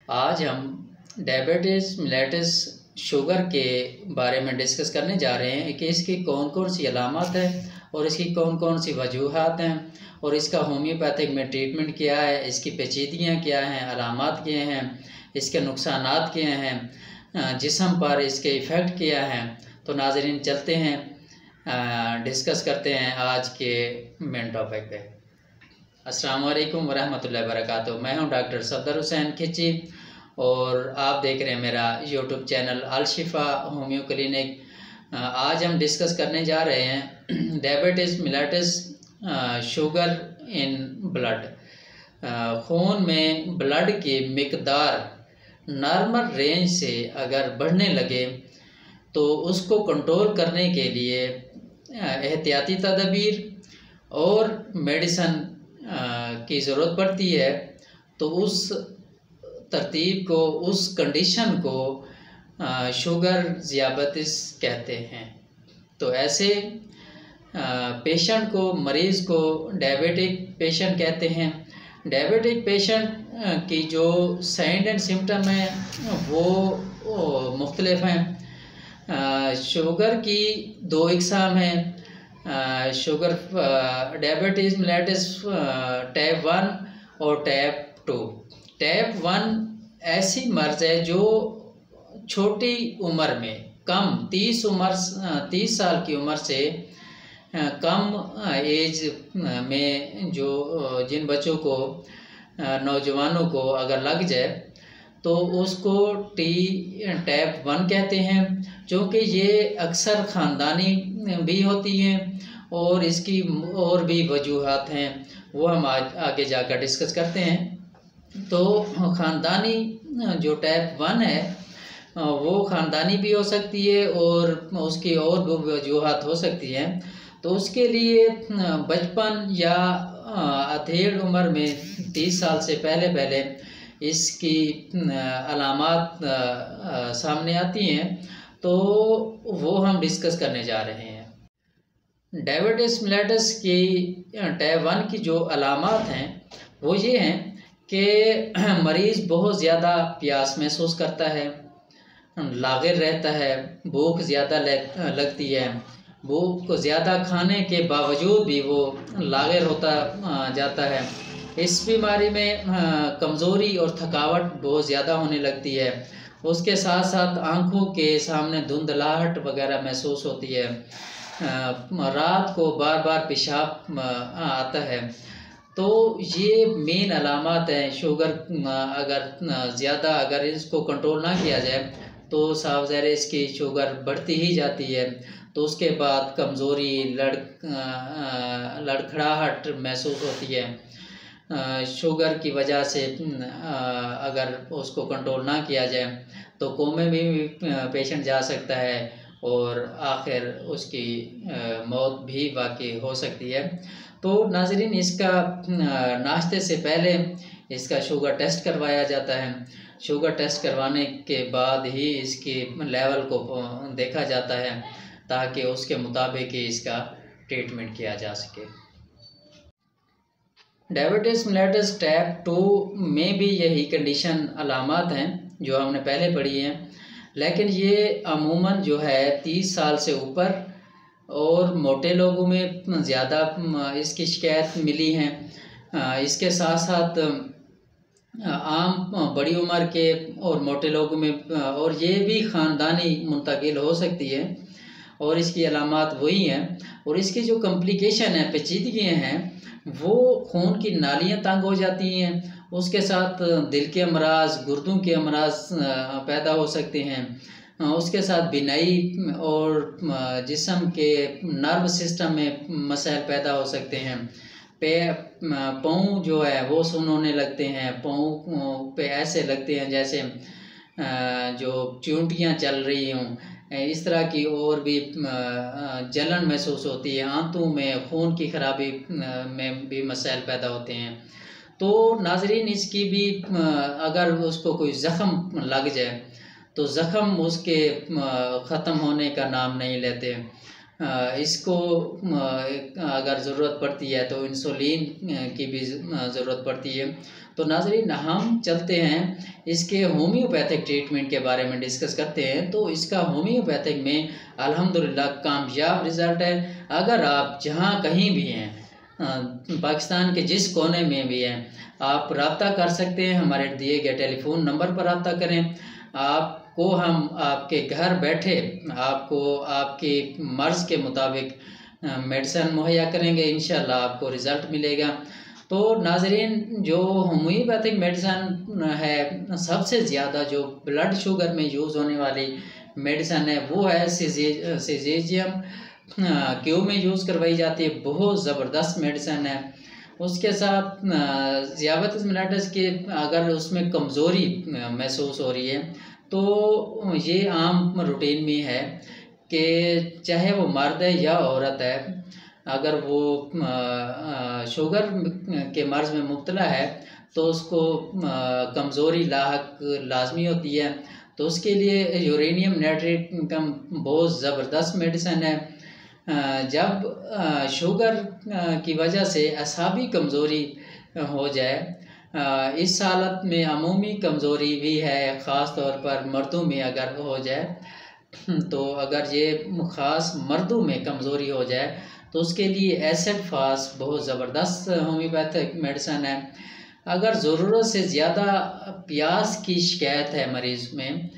आज हम diabetes mellitus sugar के बारे में डिस्कस करने जा रहे हैं कि इसकी कौन कौन सी अलामत है और इसकी कौन कौन सी वजूहात हैं और इसका होम्योपैथिक में ट्रीटमेंट क्या है, इसकी पेचीदगियाँ क्या हैं, अलामत क्या हैं, इसके नुकसानात क्या हैं, जिस्म पर इसके इफ़ेक्ट क्या हैं। तो नाज़रीन चलते हैं, डिस्कस करते हैं आज के मेन टॉपिक पे। अस्सलाम वालेकुम वरहमतुल्लाहि वबरकातुहू। मैं हूं डॉक्टर सफदर हुसैन खिची और आप देख रहे हैं मेरा यूट्यूब चैनल अल शिफा होम्यो क्लिनिक। आज हम डिस्कस करने जा रहे हैं diabetes mellitus sugar in blood. खून में ब्लड की मिकदार नॉर्मल रेंज से अगर बढ़ने लगे तो उसको कंट्रोल करने के लिए एहतियाती तदबीर और मेडिसन की ज़रूरत पड़ती है। तो उस तरतीब को, उस कंडीशन को शुगर ज़ियाबतीस कहते हैं। तो ऐसे पेशेंट को, मरीज़ को डायबिटिक पेशेंट कहते हैं। डायबिटिक पेशेंट की जो साइन एंड सिम्टम हैं वो मुख्तलिफ हैं। शुगर की दो इकसाम हैं, शुगर डायबिटीज़ मिलेटस टाइप 1 और टाइप 2। टाइप 1 ऐसी मर्ज़ है जो छोटी उम्र में, कम 30 साल की उम्र से कम एज में जो जिन बच्चों को, नौजवानों को अगर लग जाए तो उसको टाइप 1 कहते हैं। क्योंकि ये अक्सर ख़ानदानी भी होती हैं और इसकी और भी वजूहात हैं, वो हम आज आगे जाकर डिस्कस करते हैं। तो ख़ानदानी जो टाइप 1 है वो ख़ानदानी भी हो सकती है और उसकी और भी वजूहात हो सकती हैं। तो उसके लिए बचपन या अधेड़ उम्र में 30 साल से पहले इसकी अलामत सामने आती हैं, तो वो हम डिस्कस करने जा रहे हैं। डायबिटीज़ मिलेटस की टाइप 1 की जो अलामत हैं वो ये हैं कि मरीज़ बहुत ज़्यादा प्यास महसूस करता है, लागिर रहता है, भूख ज़्यादा लगती है, भूख को ज़्यादा खाने के बावजूद भी वो लागिर होता जाता है। इस बीमारी में कमज़ोरी और थकावट बहुत ज़्यादा होने लगती है। उसके साथ साथ आँखों के सामने धुंधलाहट वगैरह महसूस होती है। रात को बार बार पेशाब आता है। तो ये मेन अलामत हैं शुगर। अगर ज़्यादा अगर इसको कंट्रोल ना किया जाए तो साफ ज़ाहिर है इसकी शुगर बढ़ती ही जाती है। तो उसके बाद कमज़ोरी, लड़खड़ाहट महसूस होती है। शुगर की वजह से अगर उसको कंट्रोल ना किया जाए तो कोमे में भी पेशेंट जा सकता है और आखिर उसकी मौत भी वाक़ई हो सकती है। तो नाज़रीन, इसका नाश्ते से पहले इसका शुगर टेस्ट करवाया जाता है। शुगर टेस्ट करवाने के बाद ही इसकी लेवल को देखा जाता है ताकि उसके मुताबिक ही इसका ट्रीटमेंट किया जा सके। डायबिटीज़ मिलेटस टाइप 2 में भी यही कंडीशन अलामत हैं जो हमने पहले पढ़ी हैं, लेकिन ये अमूमन जो है 30 साल से ऊपर और मोटे लोगों में ज़्यादा इसकी शिकायत मिली हैं। इसके साथ साथ आम बड़ी उम्र के और मोटे लोगों में, और ये भी ख़ानदानी मुंतकिल हो सकती है और इसकी अलामत वही हैं। और इसकी जो कम्प्लिकेशन है, पेचीदगियाँ हैं, वो खून की नालियाँ तंग हो जाती हैं। उसके साथ दिल के अमराज, गुर्दों के अमराज पैदा हो सकते हैं। उसके साथ बिनाई और जिस्म के नर्व सिस्टम में मसाइल पैदा हो सकते हैं। पाँव जो है वो सुन्न होने लगते हैं, पाँव पे ऐसे लगते हैं जैसे जो चूंटियाँ चल रही हों, इस तरह की और भी जलन महसूस होती है। आंतों में खून की खराबी में भी मसाइल पैदा होते हैं। तो नाज़रीन, इसकी भी अगर उसको कोई ज़ख़म लग जाए तो ज़ख़म उसके ख़त्म होने का नाम नहीं लेते। इसको अगर ज़रूरत पड़ती है तो इंसुलिन की भी ज़रूरत पड़ती है। तो नाज़रीन, हम चलते हैं इसके होम्योपैथिक ट्रीटमेंट के बारे में डिस्कस करते हैं। तो इसका होम्योपैथिक में अल्हम्दुलिल्लाह कामयाब रिज़ल्ट है। अगर आप जहाँ कहीं भी हैं, पाकिस्तान के जिस कोने में भी हैं, आप रब्ता कर सकते हैं। हमारे दिए गए टेलीफोन नंबर पर रब्ता करें। आपको हम आपके घर बैठे आपको आपके मर्ज़ के मुताबिक मेडिसिन मुहैया करेंगे। इंशाल्लाह आपको रिज़ल्ट मिलेगा। तो नाज़रीन, जो होम्योपैथिक मेडिसिन है, सबसे ज़्यादा जो ब्लड शुगर में यूज़ होने वाली मेडिसिन है वो है सीज़ेशियम क्यू में यूज़ करवाई जाती है। बहुत ज़बरदस्त मेडिसिन है। उसके साथ ज़ियाबतीस मेलिटस के अगर उसमें कमज़ोरी महसूस हो रही है तो ये आम रूटीन में है कि चाहे वो मर्द है या औरत है, अगर वो शुगर के मर्ज़ में मुब्तला है तो उसको कमज़ोरी लाजमी होती है। तो उसके लिए यूरेनियम नाइट्रेट का बहुत ज़बरदस्त मेडिसिन है। जब शुगर की वजह से असाबी कमज़ोरी हो जाए, इस हालत में अमूमी कमज़ोरी भी है, ख़ास तौर पर मर्दों में अगर हो जाए, तो अगर ये ख़ास मर्दों में कमज़ोरी हो जाए तो उसके लिए एसिड फास्ट बहुत ज़बरदस्त होम्योपैथिक मेडिसिन है। अगर ज़रूरत से ज़्यादा प्यास की शिकायत है मरीज़ में,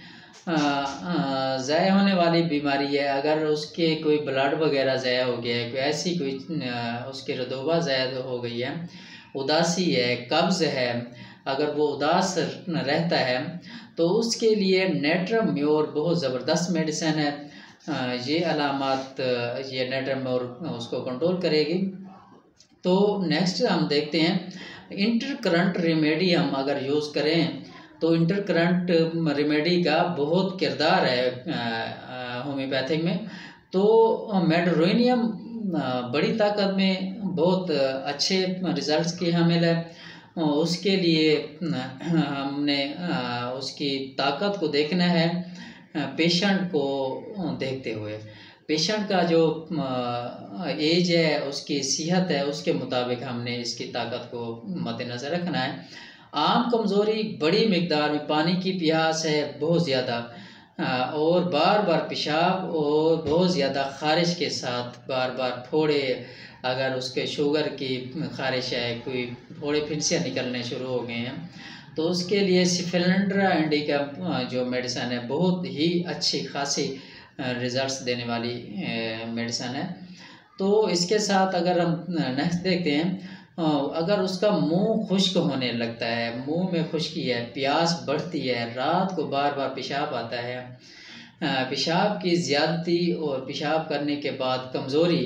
ज़ाया होने वाली बीमारी है, अगर उसके कोई ब्लड वगैरह ज़ाया हो गया है, कोई ऐसी कोई उसकी रतूबा ज़ाया हो गई है, उदासी है, कब्ज़ है, अगर वो उदास रहता है तो उसके लिए नेट्रम म्योर बहुत ज़बरदस्त मेडिसिन है। ये अलामत ये नेट्रम म्योर उसको कंट्रोल करेगी। तो नेक्स्ट हम देखते हैं इंटरकरंट रेमेडी। हम अगर यूज़ करें तो इंटरकरंट रेमेडी का बहुत किरदार है होम्योपैथिक में। तो मेडरोनियम बड़ी ताकत में बहुत अच्छे रिजल्ट्स की हामिल है। उसके लिए हमने उसकी ताकत को देखना है पेशेंट को देखते हुए। पेशेंट का जो एज है, उसकी सेहत है, उसके मुताबिक हमने इसकी ताकत को मद्देनज़र रखना है। आम कमज़ोरी बड़ी मिकदार में पानी की प्यास है बहुत ज़्यादा, और बार बार पेशाब और बहुत ज़्यादा ख़ारिश के साथ बार बार फोड़े, अगर उसके शुगर की ख़ारिश है, कोई फोड़े फिर से निकलने शुरू हो गए हैं, तो उसके लिए सिफेलेंड्रा इंडिका जो मेडिसिन है बहुत ही अच्छी खासी रिज़ल्ट्स देने वाली मेडिसिन है। तो इसके साथ अगर हम नेक्स्ट देखते हैं, अगर उसका मुंह खुश्क होने लगता है, मुंह में खुश्की है, प्यास बढ़ती है, रात को बार बार पेशाब आता है, पेशाब की ज़्यादती और पेशाब करने के बाद कमज़ोरी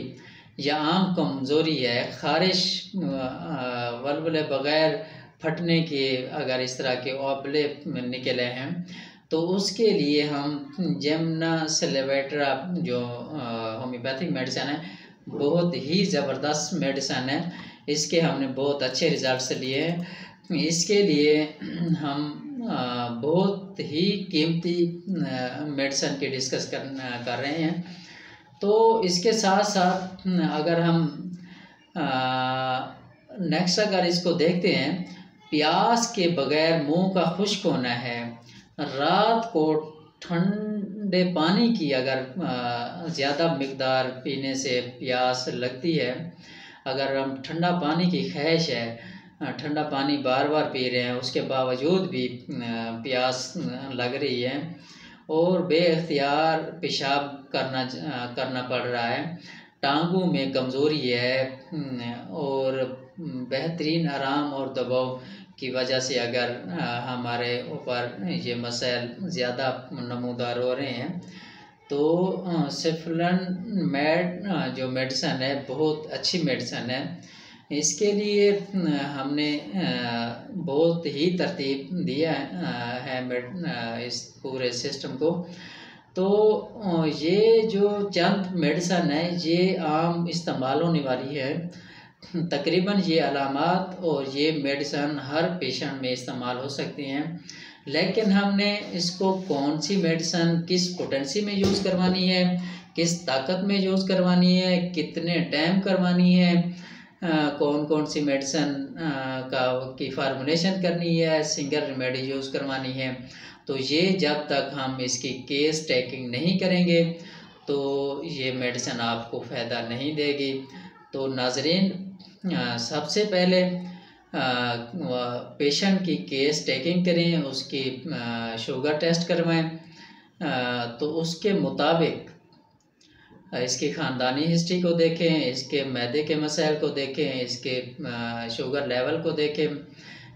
या आम कमज़ोरी है, ख़ारिश, वल्वले बग़ैर फटने के अगर इस तरह के ओबले निकले हैं, तो उसके लिए हम जेमना सेलेवेट्रा जो होम्योपैथिक मेडिसिन है बहुत ही ज़बरदस्त मेडिसिन है। इसके हमने बहुत अच्छे रिज़ल्ट्स लिए हैं। इसके लिए हम बहुत ही कीमती मेडिसिन की डिस्कस कर रहे हैं। तो इसके साथ साथ अगर हम नेक्स्ट अगर इसको देखते हैं, प्यास के बगैर मुंह का खुश्क होना है, रात को ठंडे पानी की अगर ज़्यादा मिकदार पीने से प्यास लगती है, अगर हम ठंडा पानी की ख्वाहिश है, ठंडा पानी बार बार पी रहे हैं, उसके बावजूद भी प्यास लग रही है और बेइख्तियार पेशाब करना पड़ रहा है, टांगों में कमज़ोरी है और बेहतरीन आराम और दबाव की वजह से अगर हमारे ऊपर ये मसाइल ज़्यादा नमूदार हो रहे हैं, तो सिफलन मेड जो मेडिसिन है बहुत अच्छी मेडिसिन है। इसके लिए हमने बहुत ही तरतीब दिया है इस पूरे सिस्टम को। तो ये जो चंद मेडिसिन है ये आम इस्तेमाल होने वाली है। तकरीबन ये अलामात और ये मेडिसिन हर पेशेंट में इस्तेमाल हो सकती हैं, लेकिन हमने इसको कौन सी मेडिसिन किस पोटेंसी में यूज़ करवानी है, किस ताकत में यूज़ करवानी है, कितने टाइम करवानी है, कौन कौन सी मेडिसिन की फार्मूलेशन करनी है, सिंगल रेमेडी यूज़ करवानी है। तो ये जब तक हम इसकी केस टेकिंग नहीं करेंगे तो ये मेडिसिन आपको फ़ायदा नहीं देगी। तो नाज़रीन, सबसे पहले पेशेंट की केस टेकिंग करें, उसकी शुगर टेस्ट करवाएं, तो उसके मुताबिक इसकी ख़ानदानी हिस्ट्री को देखें, इसके मैदे के मसाइल को देखें, इसके शुगर लेवल को देखें,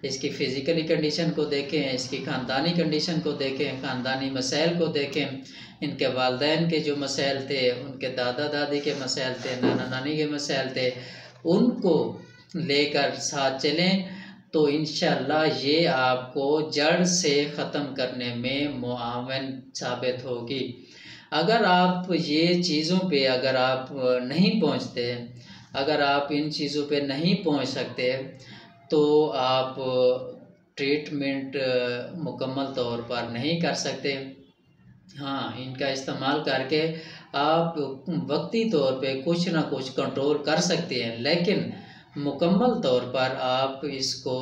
इसकी फ़िज़िकली कंडीशन को देखें, इसकी ख़ानदानी कंडीशन को देखें, ख़ानदानी मसाइल को देखें, इनके वालिदैन के जो मसाइल थे, उनके दादा दादी के मसाइल थे, नाना नानी के मसाइल थे, उनको लेकर साथ चलें तो इंशाअल्लाह ये आपको जड़ से ख़त्म करने में मुआवन साबित होगी। अगर आप ये चीज़ों पे अगर आप नहीं पहुँचते, अगर आप इन चीज़ों पे नहीं पहुँच सकते तो आप ट्रीटमेंट मुकम्मल तौर पर नहीं कर सकते। हाँ, इनका इस्तेमाल करके आप वक्ती तौर पे कुछ ना कुछ कंट्रोल कर सकते हैं, लेकिन मुकम्मल तौर पर आप इसको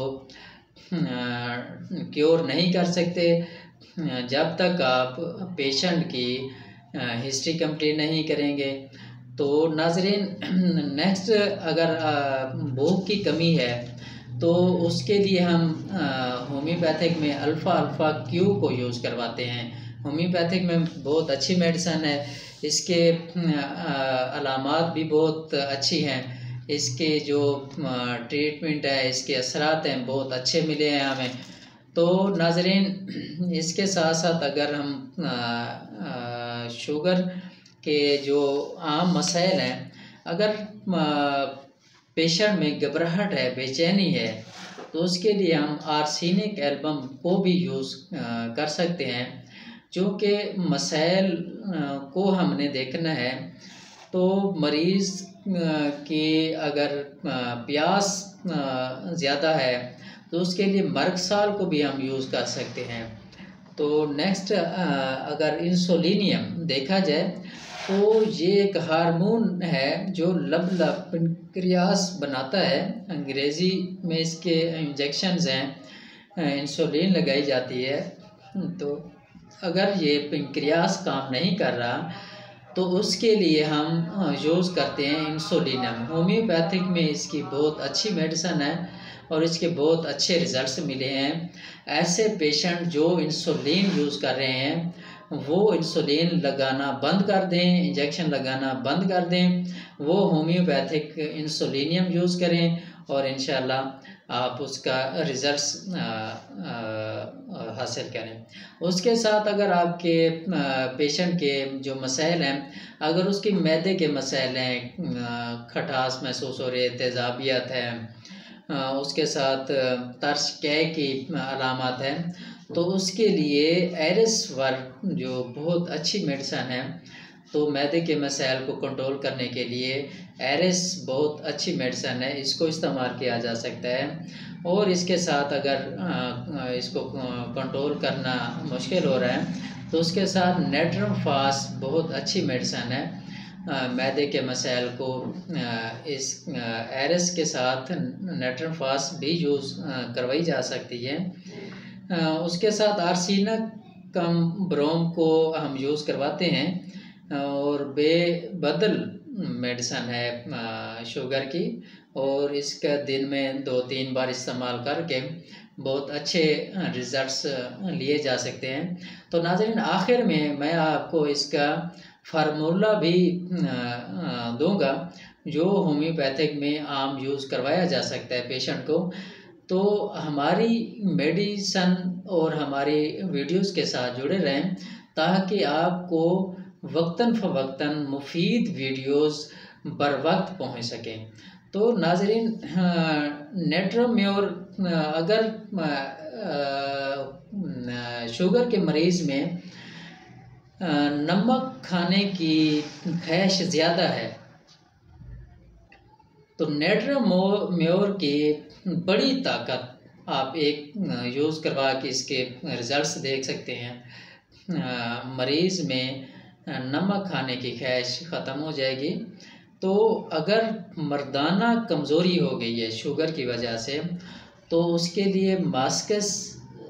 क्योर नहीं कर सकते जब तक आप पेशेंट की हिस्ट्री कंप्लीट नहीं करेंगे। तो नाज़रीन, नेक्स्ट अगर भूख की कमी है तो उसके लिए हम होम्योपैथिक में अल्फ़ा क्यू को यूज़ करवाते हैं। होम्योपैथिक में बहुत अच्छी मेडिसिन है, इसके अलामात भी बहुत अच्छी हैं, इसके जो ट्रीटमेंट है, इसके असरात हैं बहुत अच्छे मिले हैं हमें। तो नाज़रीन, इसके साथ साथ अगर हम शुगर के जो आम मसाइल हैं, अगर पेशेंट में घबराहट है, बेचैनी है, तो उसके लिए हम आर्सेनिक एल्बम को भी यूज़ कर सकते हैं। चूँकि मसाइल को हमने देखना है तो मरीज़ की अगर प्यास ज़्यादा है तो उसके लिए मर्गसाल को भी हम यूज़ कर सकते हैं। तो नेक्स्ट अगर इंसुलिनियम देखा जाए तो ये एक हार्मोन है जो पैंक्रियास बनाता है। अंग्रेज़ी में इसके इंजेक्शंस हैं, इंसुलिन लगाई जाती है। तो अगर ये पैंक्रियास काम नहीं कर रहा तो उसके लिए हम यूज़ करते हैं इंसुलिनम। होम्योपैथिक में इसकी बहुत अच्छी मेडिसिन है और इसके बहुत अच्छे रिज़ल्ट्स मिले हैं। ऐसे पेशेंट जो इंसुलिन यूज़ कर रहे हैं वो इंसुलिन लगाना बंद कर दें, इंजेक्शन लगाना बंद कर दें, वो होम्योपैथिक इंसुलिनियम यूज़ करें और इंशाल्लाह आप उसका रिज़ल्ट्स हासिल करें। उसके साथ अगर आपके पेशेंट के जो मसाइल हैं, अगर उसकी मैदे के मसाइल हैं, खटास महसूस हो रही है, तेज़ाबियत है, उसके साथ तर्श कै की अलामत है, तो उसके लिए एरिस वर्क जो बहुत अच्छी मेडिसिन है। तो मैदे के मसाइल को कंट्रोल करने के लिए एरिस बहुत अच्छी मेडिसिन है, इसको इस्तेमाल किया जा सकता है। और इसके साथ अगर इसको कंट्रोल करना मुश्किल हो रहा है तो उसके साथ नेट्रम फास्ट बहुत अच्छी मेडिसिन है। मैदे के मसाइल को इस एरिस के साथ नेट्रम फास्ट भी यूज़ करवाई जा सकती है। उसके साथ आर्सेनिक कम ब्रोम को हम यूज़ करवाते हैं और बेबदल मेडिसिन है शुगर की, और इसका दिन में 2-3 बार इस्तेमाल करके बहुत अच्छे रिज़ल्ट्स लिए जा सकते हैं। तो नाज़रीन, आखिर में मैं आपको इसका फार्मूला भी दूंगा जो होम्योपैथिक में आम यूज़ करवाया जा सकता है पेशेंट को। तो हमारी मेडिसिन और हमारी वीडियोस के साथ जुड़े रहें ताकि आपको वक्तन फ़वक्तन मुफीद वीडियोस बर वक्त पहुँच सकें। तो नाज़रीन, नेट्रोम्योर अगर शुगर के मरीज़ में नमक खाने की ख्वाहिश ज़्यादा है तो नेट्रोम्योर की बड़ी ताकत आप एक यूज़ करवा के इसके रिज़ल्ट्स देख सकते हैं। मरीज़ में नमक खाने की ख्वाहिश ख़त्म हो जाएगी। तो अगर मर्दाना कमज़ोरी हो गई है शुगर की वजह से, तो उसके लिए मास्कस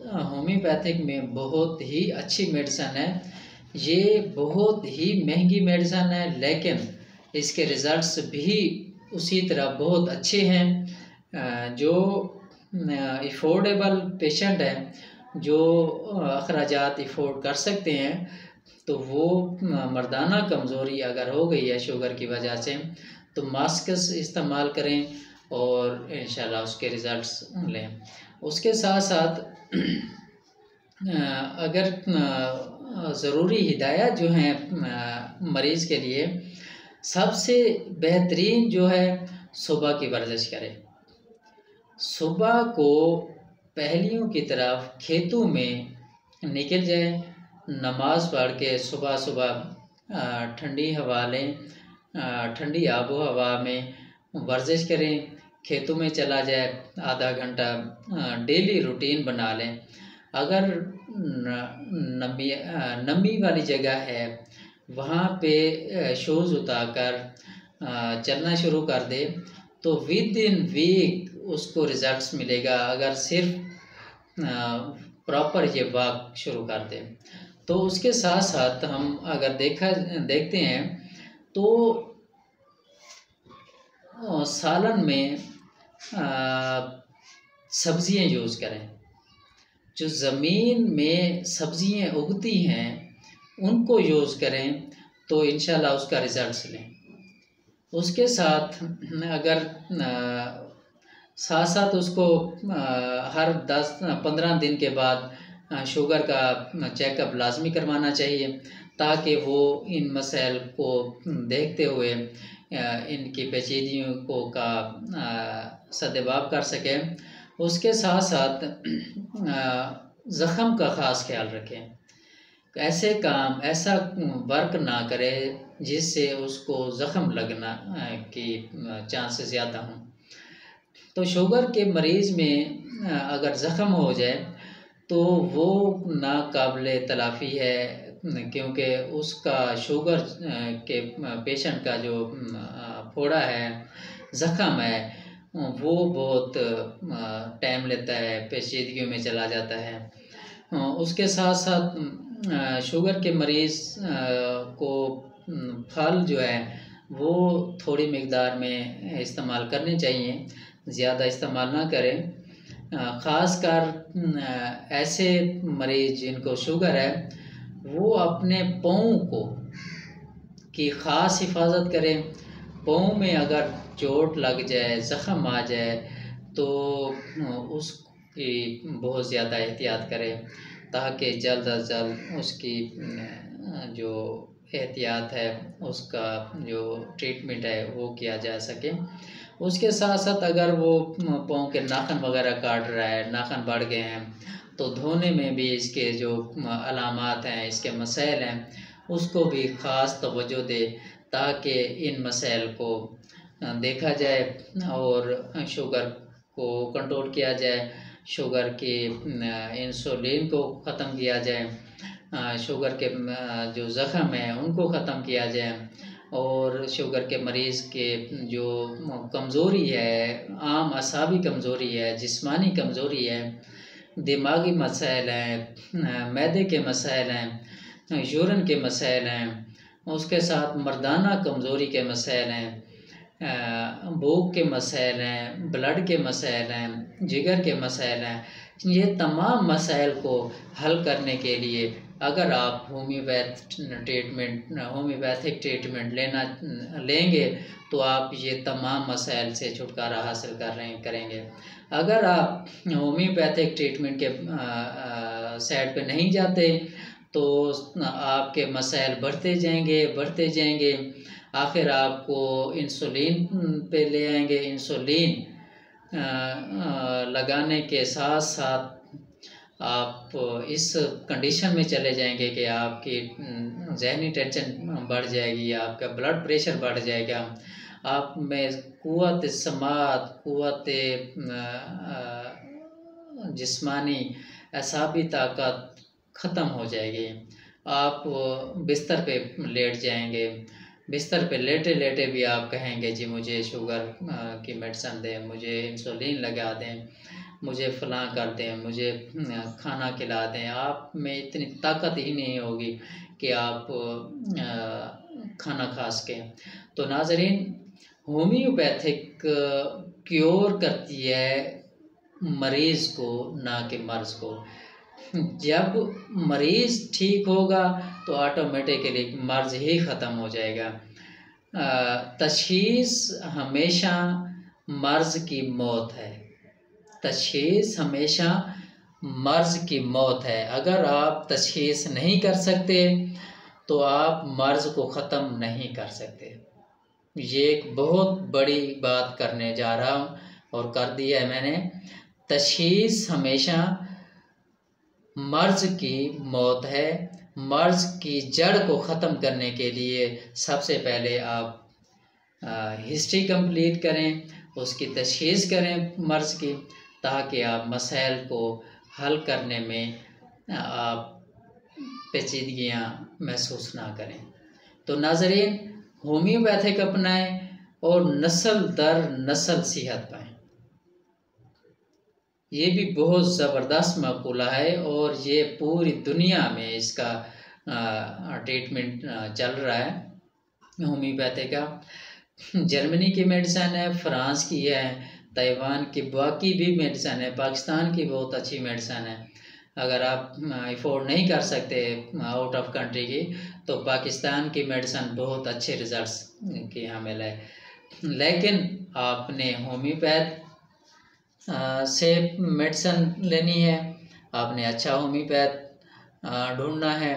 होम्योपैथिक में बहुत ही अच्छी मेडिसन है। ये बहुत ही महंगी मेडिसन है, लेकिन इसके रिज़ल्ट्स भी उसी तरह बहुत अच्छे हैं। जो अफोर्डेबल पेशेंट हैं, जो अखराजात अफोर्ड कर सकते हैं, तो वो मर्दाना कमज़ोरी अगर हो गई है शुगर की वजह से, तो मास्कस इस्तेमाल करें और इंशाल्लाह उसके रिज़ल्ट्स लें। उसके साथ साथ अगर ज़रूरी हिदायत जो हैं मरीज़ के लिए, सबसे बेहतरीन जो है सुबह की वर्जिश करें। सुबह को पहलियों की तरफ खेतों में निकल जाए, नमाज पढ़ के सुबह सुबह ठंडी हवा लें, ठंडी आबो हवा में वर्जिश करें, खेतों में चला जाए, आधा घंटा डेली रूटीन बना लें। अगर नमी वाली जगह है, वहाँ पे शूज़ उतारकर चलना शुरू कर दे, तो विद इन वीक उसको रिज़ल्ट्स मिलेगा। अगर सिर्फ प्रॉपर ये वॉक शुरू कर दे, तो उसके साथ साथ हम अगर देखते हैं तो सालन में सब्जियां यूज़ करें। जो ज़मीन में सब्जियां उगती हैं उनको यूज़ करें, तो इंशाल्लाह उसका रिज़ल्ट्स लें। उसके साथ अगर साथ साथ उसको हर 10-15 दिन के बाद शुगर का चेकअप लाजमी करवाना चाहिए, ताकि वो इन मसाइल को देखते हुए इनकी पेचीदगियों को का सद्भाव कर सके। उसके साथ साथ ज़ख़म का ख़ास ख्याल रखें। ऐसा वर्क ना करे जिससे उसको ज़ख़म लगना की चांसेस ज़्यादा हों। तो शुगर के मरीज़ में अगर ज़ख़म हो जाए तो वो नाकाबिले तलाफ़ी है, क्योंकि उसका शुगर के पेशेंट का जो फोड़ा है, ज़ख़म है, वो बहुत टाइम लेता है, पेचीदगियों में चला जाता है। उसके साथ साथ शुगर के मरीज़ को फल जो है वो थोड़ी मिक़दार में इस्तेमाल करने चाहिए, ज़्यादा इस्तेमाल ना करें। ख़ासकर ऐसे मरीज़ जिनको शुगर है, वो अपने पाँव की ख़ास हिफाजत करें। पाँव में अगर चोट लग जाए, ज़ख़म आ जाए, तो उसकी बहुत ज़्यादा एहतियात करें, ताकि जल्द अज जल्द उसकी जो एहतियात है, उसका जो ट्रीटमेंट है वो किया जा सके। उसके साथ साथ अगर वो पाँव के नाखून वगैरह काट रहा है, नाखून बढ़ गए हैं, तो धोने में भी इसके जो अलामात हैं, इसके मसाइल हैं, उसको भी ख़ास तवज्जो दे, ताकि इन मसाइल को देखा जाए और शुगर को कंट्रोल किया जाए, शुगर के इंसुलिन को ख़त्म किया जाए, शुगर के जो ज़ख़म है उनको ख़त्म किया जाए, और शुगर के मरीज़ के जो कमज़ोरी है, आम असाबी कमज़ोरी है, जिस्मानी कमज़ोरी है, दिमागी मसाइल हैं, मैदे के मसाइल हैं, यूरिन के मसाइल हैं, उसके साथ मर्दाना कमज़ोरी के मसाइल हैं, भूख के मसाइल हैं, ब्लड के मसाइल हैं, जिगर के मसाइल हैं। ये तमाम मसाइल को हल करने के लिए अगर आप होम्योपैथिक ट्रीटमेंट लेंगे, तो आप ये तमाम मसाइल से छुटकारा हासिल करेंगे। अगर आप होम्योपैथिक ट्रीटमेंट के साइड पे नहीं जाते, तो आपके मसाइल बढ़ते जाएंगे, आखिर आपको इंसुलिन पे ले आएंगे। इंसुलिन लगाने के साथ साथ आप इस कंडीशन में चले जाएंगे कि आपकी ज़हनी टेंशन बढ़ जाएगी, आपका ब्लड प्रेशर बढ़ जाएगा, आप में क़ुव्वत समात, क़ुव्वत जिस्मानी असाबी ताकत ख़त्म हो जाएगी। आप बिस्तर पे लेट जाएंगे, बिस्तर पे लेटे लेटे भी आप कहेंगे जी मुझे शुगर की मेडिसिन दें, मुझे इंसुलिन लगा दें, मुझे फ़लाँ कर दें, मुझे खाना खिला दें। आप में इतनी ताकत ही नहीं होगी कि आप खाना खा सकें। तो नाज़रीन, होम्योपैथिक क्योर करती है मरीज़ को, ना कि मर्ज़ को। जब मरीज़ ठीक होगा तो ऑटोमेटिकली मर्ज़ ही ख़त्म हो जाएगा। तशख़ीस हमेशा मर्ज़ की मौत है, तशख़ीस हमेशा मर्ज़ की मौत है। अगर आप तशख़ीस नहीं कर सकते तो आप मर्ज़ को ख़त्म नहीं कर सकते। ये एक बहुत बड़ी बात करने जा रहा हूँ और कर दी है मैंने। तशख़ीस हमेशा मर्ज़ की मौत है। मर्ज़ की जड़ को ख़त्म करने के लिए सबसे पहले आप हिस्ट्री कंप्लीट करें, उसकी तशख़ीस करें मर्ज़ की, ताकि आप मसाइल को हल करने में आप पेचीदगियाँ महसूस ना करें। तो नाज़रीन, होम्योपैथिक अपनाएं और नस्ल दर नस्ल सेहत पाएं। ये भी बहुत ज़बरदस्त मक़ूला है और ये पूरी दुनिया में इसका ट्रीटमेंट चल रहा है होम्योपैथी का। जर्मनी की मेडिसिन है, फ्रांस की है, ताइवान की बाकी भी मेडिसिन है, पाकिस्तान की बहुत अच्छी मेडिसिन है। अगर आप अफोर्ड नहीं कर सकते आउट ऑफ कंट्री की, तो पाकिस्तान की मेडिसिन बहुत अच्छे रिजल्ट्स की हमें है। लेकिन आपने होम्योपैथ से मेडिसिन लेनी है, आपने अच्छा होम्योपैथ ढूंढना है।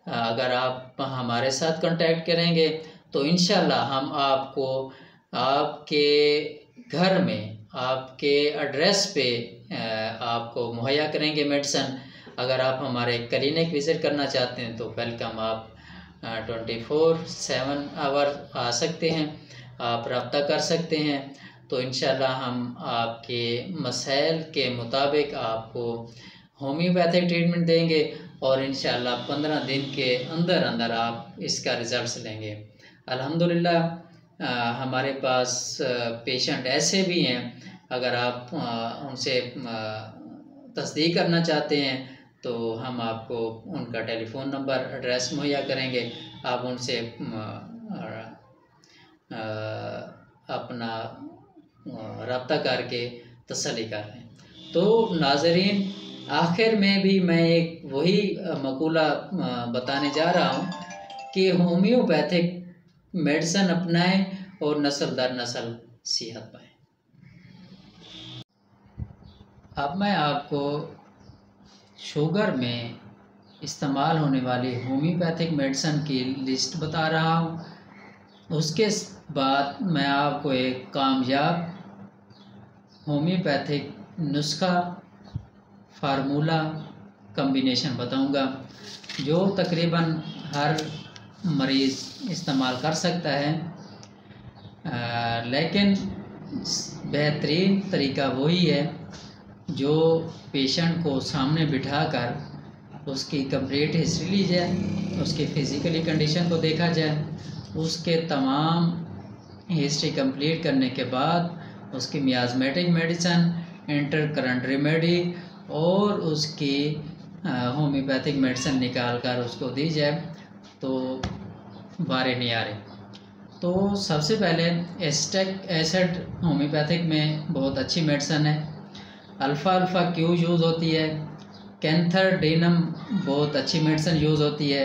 अगर आप हमारे साथ कांटेक्ट करेंगे तो इंशाल्लाह हम आपको आपके घर में, आपके एड्रेस पे आपको मुहैया करेंगे मेडिसिन। अगर आप हमारे क्लिनिक विज़िट करना चाहते हैं तो वेलकम, आप 24/7 आवर आ सकते हैं, आप रब्ता कर सकते हैं। तो इंशाल्लाह हम आपके मसाइल के मुताबिक आपको होम्योपैथिक ट्रीटमेंट देंगे और इंशाल्लाह 15 दिन के अंदर अंदर आप इसका रिज़ल्ट लेंगे। अल्हम्दुलिल्लाह हमारे पास पेशेंट ऐसे भी हैं, अगर आप उनसे तस्दीक करना चाहते हैं तो हम आपको उनका टेलीफ़ोन नंबर, एड्रेस मुहैया करेंगे। आप उनसे अपना रब्ता करके तसल्ली कर लें। तो नाज़रीन, आखिर में भी मैं एक वही मक़ूला बताने जा रहा हूँ कि होम्योपैथिक मेडिसिन अपनाएं और नस्ल दर नस्ल सेहत पाएं। अब मैं आपको शुगर में इस्तेमाल होने वाली होम्योपैथिक मेडिसिन की लिस्ट बता रहा हूँ। उसके बाद मैं आपको एक कामयाब होम्योपैथिक नुस्खा, फार्मूला, कम्बिनेशन बताऊंगा जो तकरीबन हर मरीज़ इस्तेमाल कर सकता है। लेकिन बेहतरीन तरीका वही है जो पेशेंट को सामने बिठाकर उसकी कंप्लीट हिस्ट्री ली जाए, उसकी फ़िज़िकली कंडीशन को देखा जाए, उसके तमाम हिस्ट्री कंप्लीट करने के बाद उसकी मियाज़मेटिक मेडिसिन, इंटर करंट रेमेडी और उसकी होम्योपैथिक मेडिसिन निकाल कर उसको दी जाए तो बारे नहीं आ रहे। तो सबसे पहले एस्टेक एसिड होम्योपैथिक में बहुत अच्छी मेडिसिन है। अल्फ़ा क्यू यूज़ होती है। कैंथरडेनम बहुत अच्छी मेडिसिन यूज़ होती है।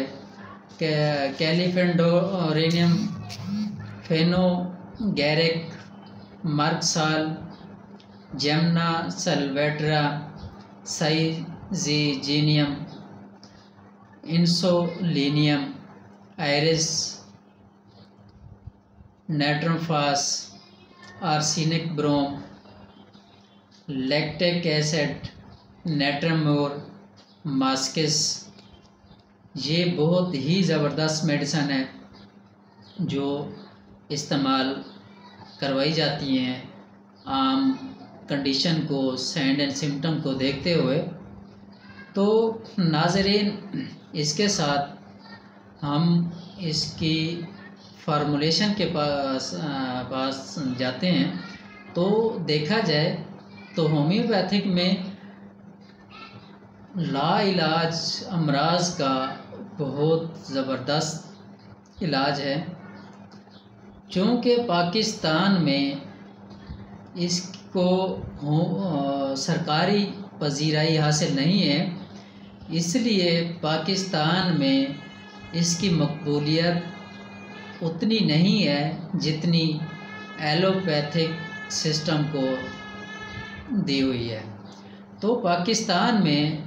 कैलिफेंडोरेनियम, फेनोगैरिक, मर्कसाल, जेमना सल्वेट्रा, साइजीनियम, इंसोलिनियम, आयरिस, नेट्रोफास, आर्सेनिक ब्रोम, लैक्टिक एसिड, नेट्रमोर, मास्किस। ये बहुत ही ज़बरदस्त मेडिसिन है जो इस्तेमाल करवाई जाती हैं आम कंडीशन को, साइन एंड सिम्टम को देखते हुए। तो नाज़रीन, इसके साथ हम इसकी फार्मूलेशन के पास जाते हैं तो देखा जाए तो होम्योपैथिक में लाइलाज अमराज का बहुत ज़बरदस्त इलाज है। चूँकि पाकिस्तान में इसको सरकारी पजीराई हासिल नहीं है, इसलिए पाकिस्तान में इसकी मकबूलियत उतनी नहीं है जितनी एलोपैथिक सिस्टम को दी हुई है। तो पाकिस्तान में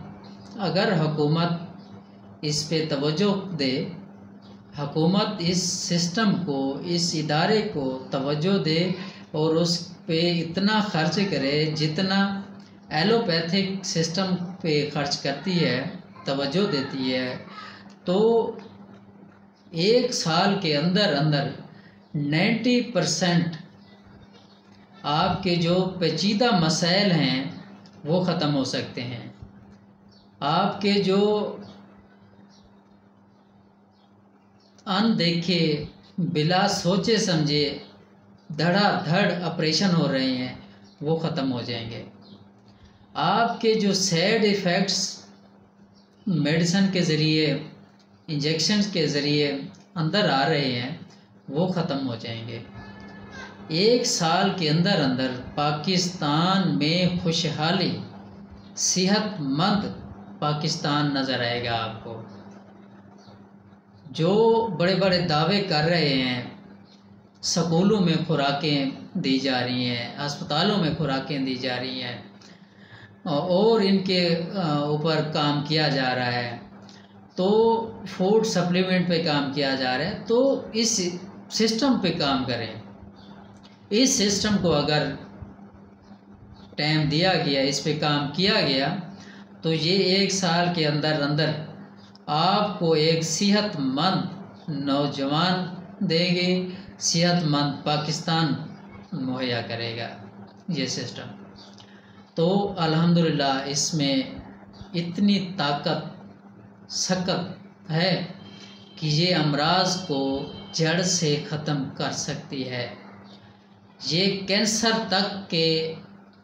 अगर हुकूमत इस पे तवज्जो दे, हुकूमत इस सिस्टम को, इस इदारे को तवज्जो दे और उस पे इतना खर्च करे जितना एलोपैथिक सिस्टम पे खर्च करती है, तवज्जो देती है, तो 1 साल के अंदर अंदर 90% आपके जो पेचीदा मसाइल हैं वो ख़त्म हो सकते हैं। आपके जो अनदेखे बिला सोचे समझे धड़ाधड़ ऑपरेशन हो रहे हैं वो ख़त्म हो जाएंगे। आपके जो सैड इफ़ेक्ट्स मेडिसिन के ज़रिए, इंजेक्शन के ज़रिए अंदर आ रहे हैं वो ख़त्म हो जाएंगे। 1 साल के अंदर अंदर पाकिस्तान में खुशहाली, सेहतमंद पाकिस्तान नज़र आएगा आपको। जो बड़े बड़े दावे कर रहे हैं, स्कूलों में खुराकें दी जा रही हैं, अस्पतालों में खुराकें दी जा रही हैं और इनके ऊपर काम किया जा रहा है, तो फूड सप्लीमेंट पे काम किया जा रहा है, तो इस सिस्टम पे काम करें। इस सिस्टम को अगर टाइम दिया गया, इस पे काम किया गया, तो ये 1 साल के अंदर अंदर आपको एक सेहतमंद नौजवान देंगे, सेहतमंद पाकिस्तान मुहैया करेगा ये सिस्टम। तो अल्हम्दुलिल्लाह इसमें इतनी ताकत सकत है कि ये अमराज को जड़ से ख़त्म कर सकती है। ये कैंसर तक के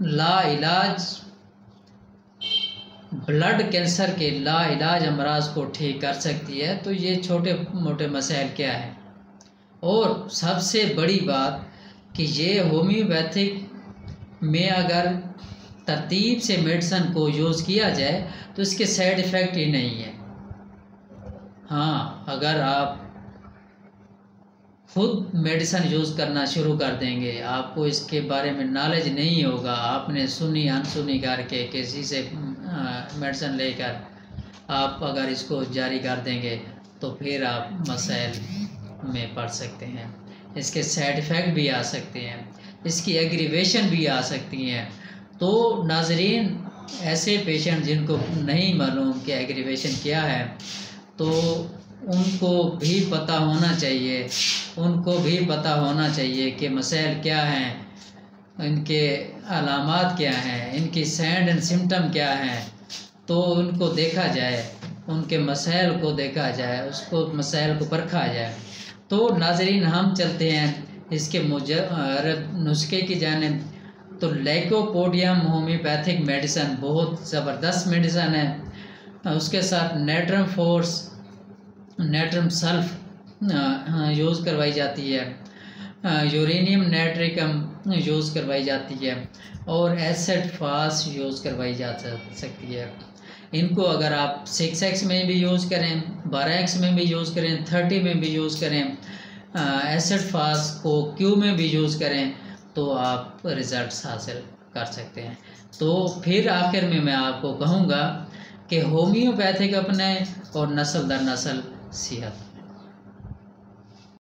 लाइलाज, ब्लड कैंसर के लाइलाज अमराज को ठीक कर सकती है। तो ये छोटे मोटे मसाइल क्या है। और सबसे बड़ी बात कि ये होम्योपैथिक में अगर तरतीब से मेडिसिन को यूज़ किया जाए तो इसके साइड इफ़ेक्ट ही नहीं है। हाँ, अगर आप खुद मेडिसिन यूज़ करना शुरू कर देंगे, आपको इसके बारे में नॉलेज नहीं होगा, आपने सुनी अनसुनी करके किसी से मेडिसिन लेकर आप अगर इसको जारी कर देंगे तो फिर आप मसाइल में पड़ सकते हैं। इसके साइड इफ़ेक्ट भी आ सकते हैं, इसकी एग्रीवेशन भी आ सकती हैं। तो नाजरीन, ऐसे पेशेंट जिनको नहीं मालूम कि एग्रीवेशन क्या है, तो उनको भी पता होना चाहिए, उनको भी पता होना चाहिए कि मसाइल क्या हैं, इनके अलामात क्या हैं, इनकी साइन एंड सिम्टम क्या हैं। तो उनको देखा जाए, उनके मसाइल को देखा जाए, उसको मसाइल को परखा जाए। तो नाजरीन, हम चलते हैं इसके नुस्खे की जानिब। तो लाइकोपोडियम होम्योपैथिक मेडिसिन बहुत ज़बरदस्त मेडिसिन है। उसके साथ natrum force, natrum sulph use करवाई जाती है, यूरेनियम नाइट्रिकम यूज़ करवाई जाती है और एसिड फास यूज़ करवाई जा सकती है। इनको अगर आप 6x में भी यूज़ करें, 12x में भी यूज़ करें, 30 में भी यूज़ करें, एसिड फास को Q में भी यूज़ करें, तो आप रिज़ल्ट्स हासिल कर सकते हैं। तो फिर आखिर में मैं आपको कहूँगा कि होम्योपैथिक अपने और नस्ल दर नस्ल सेहत।